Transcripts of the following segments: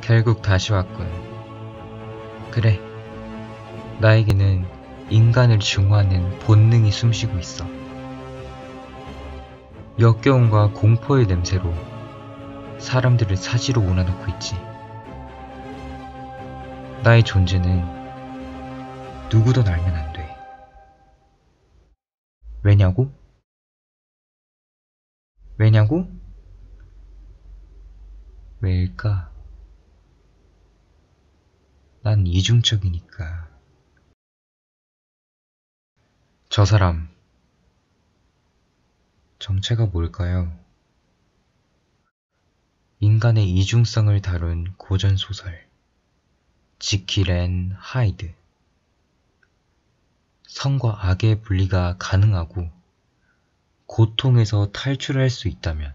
결국 다시 왔군. 그래, 나에게는 인간을 증오하는 본능이 숨쉬고 있어. 역겨움과 공포의 냄새로 사람들을 사지로 몰아넣고 있지. 나의 존재는 누구도 알면 안 돼. 왜냐고? 왜냐고? 왜일까? 난 이중적이니까. 저 사람, 정체가 뭘까요? 인간의 이중성을 다룬 고전소설 지킬 앤 하이드. 선과 악의 분리가 가능하고 고통에서 탈출할 수 있다면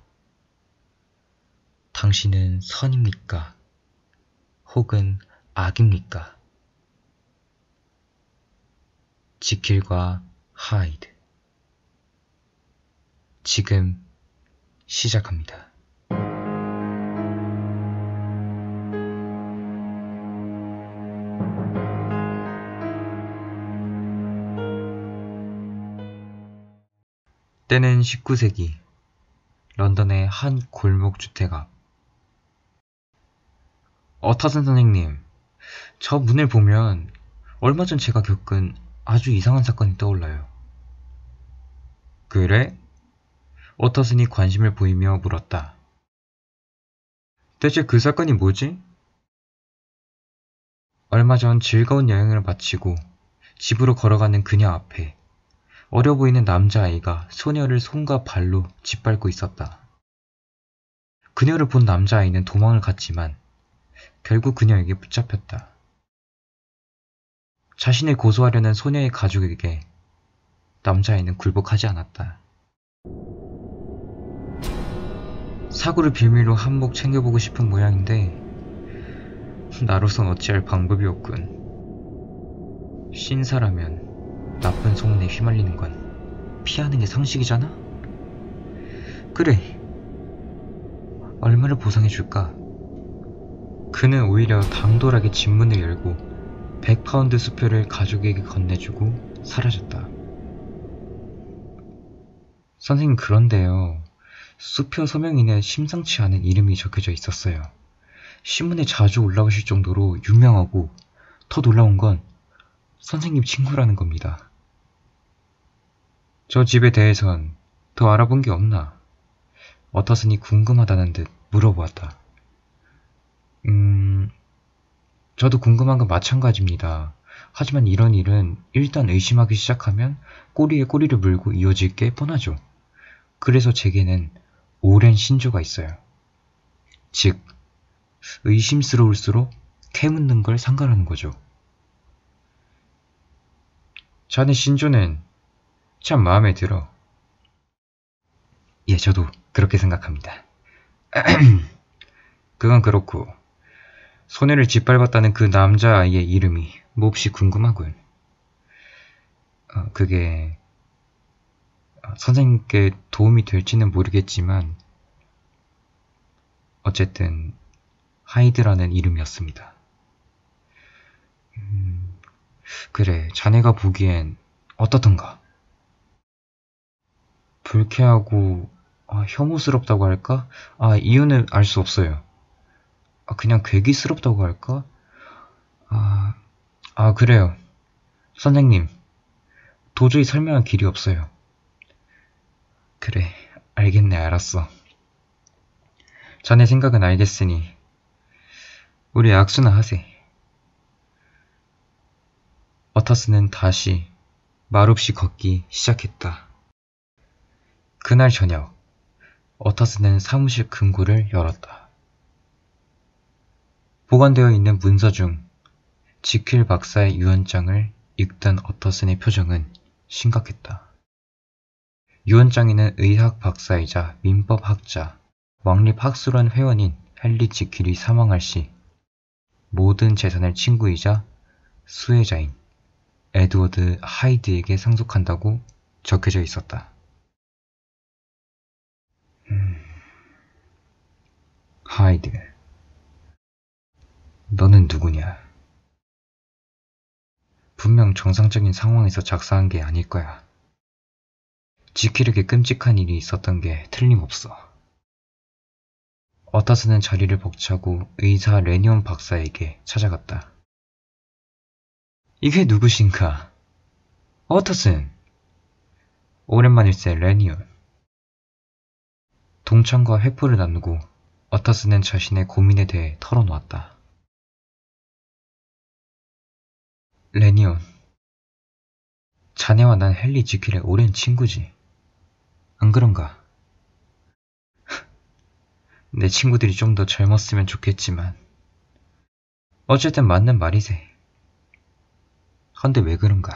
당신은 선입니까? 혹은 악입니까? 지킬과 하이드. 지금 시작합니다. 때는 19세기 런던의 한 골목 주택 앞. 어터슨 선생님, 저 문을 보면 얼마 전 제가 겪은 아주 이상한 사건이 떠올라요. 그래? 어터슨이 관심을 보이며 물었다. 대체 그 사건이 뭐지? 얼마 전 즐거운 여행을 마치고 집으로 걸어가는 그녀 앞에 어려 보이는 남자아이가 소녀를 손과 발로 짓밟고 있었다. 그녀를 본 남자아이는 도망을 갔지만 결국 그녀에게 붙잡혔다. 자신을 고소하려는 소녀의 가족에게 남자아이는 굴복하지 않았다. 사고를 빌미로 한몫 챙겨보고 싶은 모양인데 나로선 어찌할 방법이 없군. 신사라면 나쁜 소문에 휘말리는 건 피하는 게 상식이잖아? 그래, 얼마를 보상해줄까? 그는 오히려 당돌하게 집문을 열고 100파운드 수표를 가족에게 건네주고 사라졌다. 선생님, 그런데요. 수표 서명인에 심상치 않은 이름이 적혀져 있었어요. 신문에 자주 올라오실 정도로 유명하고 더 놀라운 건 선생님 친구라는 겁니다. 저 집에 대해선 더 알아본 게 없나? 어터슨이 궁금하다는 듯 물어보았다. 저도 궁금한 건 마찬가지입니다. 하지만 이런 일은 일단 의심하기 시작하면 꼬리에 꼬리를 물고 이어질 게 뻔하죠. 그래서 제게는 오랜 신조가 있어요. 즉, 의심스러울수록 캐묻는 걸 상관하는 거죠. 자네 신조는 참 마음에 들어. 예, 저도 그렇게 생각합니다. 그건 그렇고 소녀를 짓밟았다는 그 남자아이의 이름이 몹시 궁금하군. 그게 선생님께 도움이 될지는 모르겠지만 어쨌든 하이드라는 이름이었습니다. 그래, 자네가 보기엔 어떻던가? 불쾌하고 혐오스럽다고 할까? 이유는 알 수 없어요. 그냥 괴기스럽다고 할까? 그래요. 선생님, 도저히 설명할 길이 없어요. 그래, 알겠네, 알았어. 자네 생각은 알겠으니 우리 악수나 하세. 어터슨은 다시 말없이 걷기 시작했다. 그날 저녁, 어터슨은 사무실 금고를 열었다. 보관되어 있는 문서 중 지킬 박사의 유언장을 읽던 어터슨의 표정은 심각했다. 유언장에는 의학 박사이자 민법학자, 왕립학술원 회원인 헨리 지킬이 사망할 시 모든 재산을 친구이자 수혜자인 에드워드 하이드에게 상속한다고 적혀져 있었다. 하이드. 너는 누구냐? 분명 정상적인 상황에서 작사한 게 아닐 거야. 지킬에게 끔찍한 일이 있었던 게 틀림없어. 어타스는 자리를 벅차고 의사 레니온 박사에게 찾아갔다. 이게 누구신가? 어타슨! 오랜만일세 레니온. 동창과 회포를 나누고 어타스는 자신의 고민에 대해 털어놓았다. 레니온, 자네와 난 헨리 지킬의 오랜 친구지. 안 그런가? 내 친구들이 좀 더 젊었으면 좋겠지만 어쨌든 맞는 말이세. 헌데 왜 그런가?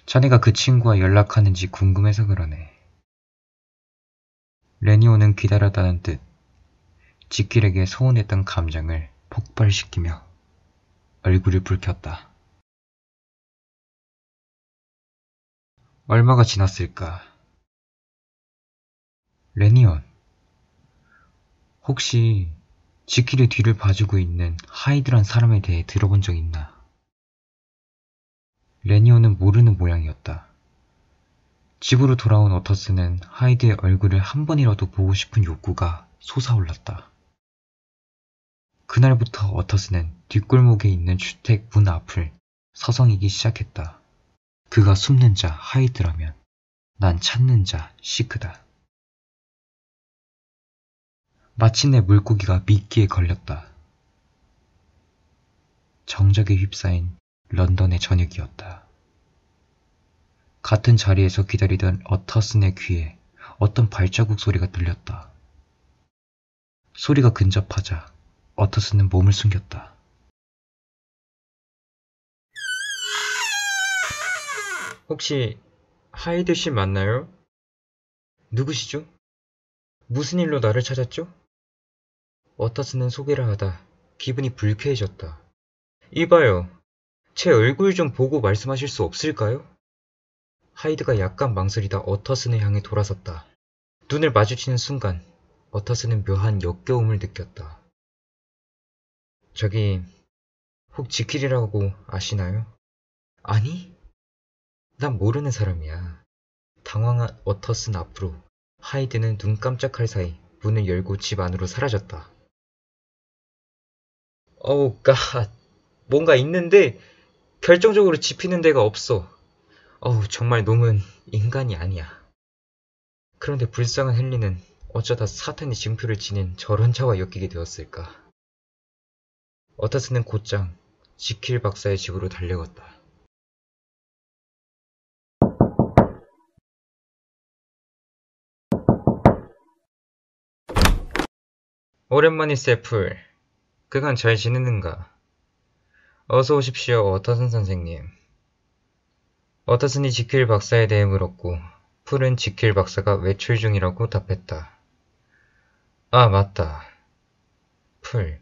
자네가 그 친구와 연락하는지 궁금해서 그러네. 레니온은 기다렸다는 듯 지킬에게 소원했던 감정을 폭발시키며 얼굴을 붉혔다. 얼마가 지났을까? 레니온, 혹시 지킬의 뒤를 봐주고 있는 하이드란 사람에 대해 들어본 적 있나? 레니온은 모르는 모양이었다. 집으로 돌아온 어터스는 하이드의 얼굴을 한 번이라도 보고 싶은 욕구가 솟아올랐다. 그날부터 어터스는 뒷골목에 있는 주택 문 앞을 서성이기 시작했다. 그가 숨는 자 하이드라면 난 찾는 자 시크다. 마침내 물고기가 미끼에 걸렸다. 정적에 휩싸인 런던의 저녁이었다. 같은 자리에서 기다리던 어터슨의 귀에 어떤 발자국 소리가 들렸다. 소리가 근접하자 어터슨은 몸을 숨겼다. 혹시 하이드 씨 맞나요? 누구시죠? 무슨 일로 나를 찾았죠? 어터슨은 소개를 하다 기분이 불쾌해졌다. 이봐요. 제 얼굴 좀 보고 말씀하실 수 없을까요? 하이드가 약간 망설이다 어터슨을 향해 돌아섰다. 눈을 마주치는 순간 어터슨은 묘한 역겨움을 느꼈다. 저기 혹 지킬이라고 아시나요? 아니? 난 모르는 사람이야. 당황한 어터슨 앞으로 하이드는 눈 깜짝할 사이 문을 열고 집 안으로 사라졌다. 어우 갓. 뭔가 있는데 결정적으로 짚히는 데가 없어. 어우 정말 놈은 인간이 아니야. 그런데 불쌍한 헨리는 어쩌다 사탄의 징표를 지닌 저런 자와 엮이게 되었을까. 어터슨은 곧장 지킬 박사의 집으로 달려갔다. 오랜만이세 풀. 그간 잘 지내는가? 어서 오십시오 어터슨 선생님. 어터슨이 지킬 박사에 대해 물었고 풀은 지킬 박사가 외출 중이라고 답했다. 아 맞다. 풀.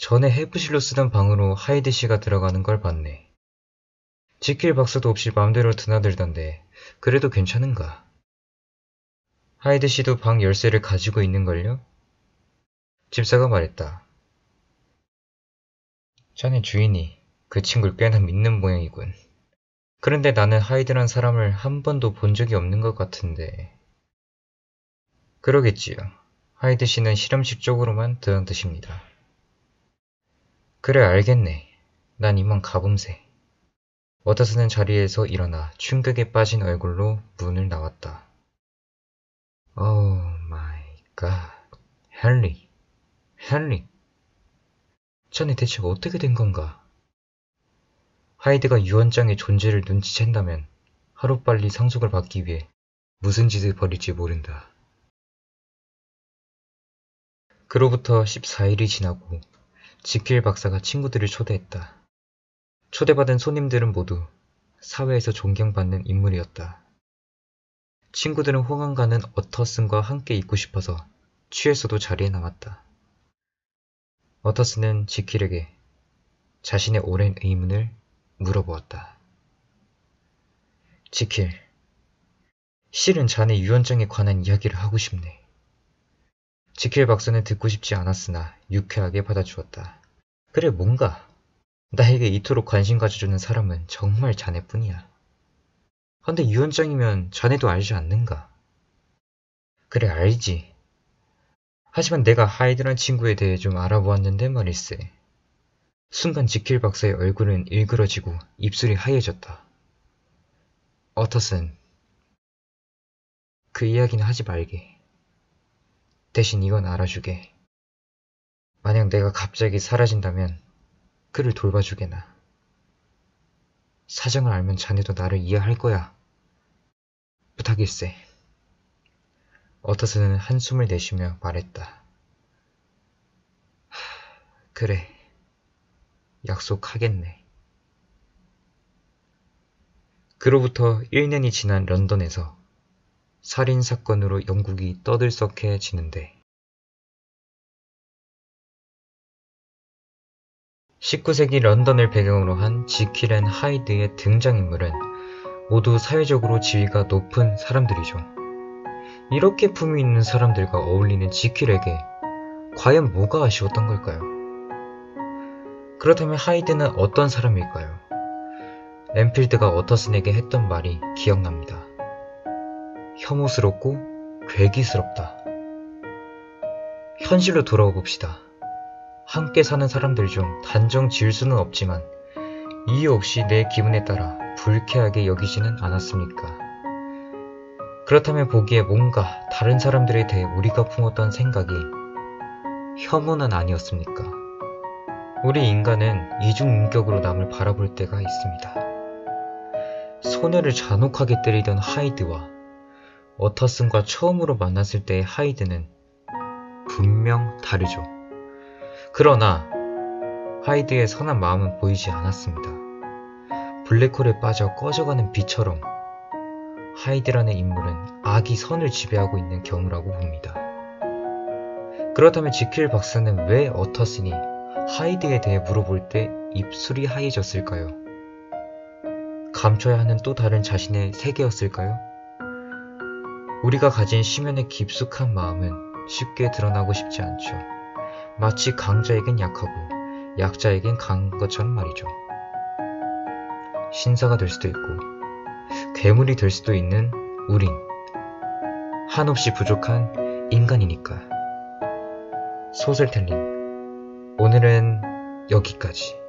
전에 해부실로 쓰던 방으로 하이드 씨가 들어가는 걸 봤네. 지킬 박사도 없이 마음대로 드나들던데 그래도 괜찮은가? 하이드 씨도 방 열쇠를 가지고 있는걸요? 집사가 말했다. 자네 주인이 그 친구를 꽤나 믿는 모양이군. 그런데 나는 하이드란 사람을 한 번도 본 적이 없는 것 같은데. 그러겠지요. 하이드 씨는 실험실 쪽으로만 드나드십니다. 그래 알겠네. 난 이만 가봄세. 워터스는 자리에서 일어나 충격에 빠진 얼굴로 문을 나왔다. 오 마이 갓. 헨리. 헨리. 자네 대체 어떻게 된 건가? 하이드가 유언장의 존재를 눈치챈다면 하루빨리 상속을 받기 위해 무슨 짓을 벌일지 모른다. 그로부터 14일이 지나고 지킬 박사가 친구들을 초대했다. 초대받은 손님들은 모두 사회에서 존경받는 인물이었다. 친구들은 호강가는 어터슨과 함께 있고 싶어서 취해서도 자리에 남았다. 어터슨은 지킬에게 자신의 오랜 의문을 물어보았다. 지킬, 실은 자네 유언장에 관한 이야기를 하고 싶네. 지킬 박사는 듣고 싶지 않았으나 유쾌하게 받아주었다. 그래, 뭔가 나에게 이토록 관심 가져주는 사람은 정말 자네뿐이야. 근데 유언장이면 자네도 알지 않는가? 그래, 알지. 하지만 내가 하이드란 친구에 대해 좀 알아보았는데 말일세. 순간 지킬 박사의 얼굴은 일그러지고 입술이 하얘졌다. 어터슨, 그 이야기는 하지 말게. 대신 이건 알아주게. 만약 내가 갑자기 사라진다면 그를 돌봐주게나. 사정을 알면 자네도 나를 이해할 거야. 부탁일세. 어터슨은 한숨을 내쉬며 말했다. 그래, 약속하겠네. 그로부터 1년이 지난 런던에서 살인사건으로 영국이 떠들썩해지는데 19세기 런던을 배경으로 한 지킬 앤 하이드의 등장인물은 모두 사회적으로 지위가 높은 사람들이죠. 이렇게 품위 있는 사람들과 어울리는 지킬에게 과연 뭐가 아쉬웠던 걸까요? 그렇다면 하이드는 어떤 사람일까요? 엠필드가 어터슨에게 했던 말이 기억납니다. 혐오스럽고 괴기스럽다. 현실로 돌아가 봅시다. 함께 사는 사람들 중 단정 지을 수는 없지만 이유 없이 내 기분에 따라 불쾌하게 여기지는 않았습니까? 그렇다면 보기에 뭔가 다른 사람들에 대해 우리가 품었던 생각이 혐오는 아니었습니까? 우리 인간은 이중인격으로 남을 바라볼 때가 있습니다. 소녀를 잔혹하게 때리던 하이드와 어터슨과 처음으로 만났을 때의 하이드는 분명 다르죠. 그러나 하이드의 선한 마음은 보이지 않았습니다. 블랙홀에 빠져 꺼져가는 빛처럼 하이드라는 인물은 악이 선을 지배하고 있는 경우라고 봅니다. 그렇다면 지킬 박사는 왜 어터슨이 하이드에 대해 물어볼 때 입술이 하얘졌을까요? 감춰야 하는 또 다른 자신의 세계였을까요? 우리가 가진 심연의 깊숙한 마음은 쉽게 드러나고 싶지 않죠. 마치 강자에겐 약하고 약자에겐 강한 것처럼 말이죠. 신사가 될 수도 있고 괴물이 될 수도 있는 우린 한없이 부족한 인간이니까. 소설텔링 오늘은 여기까지.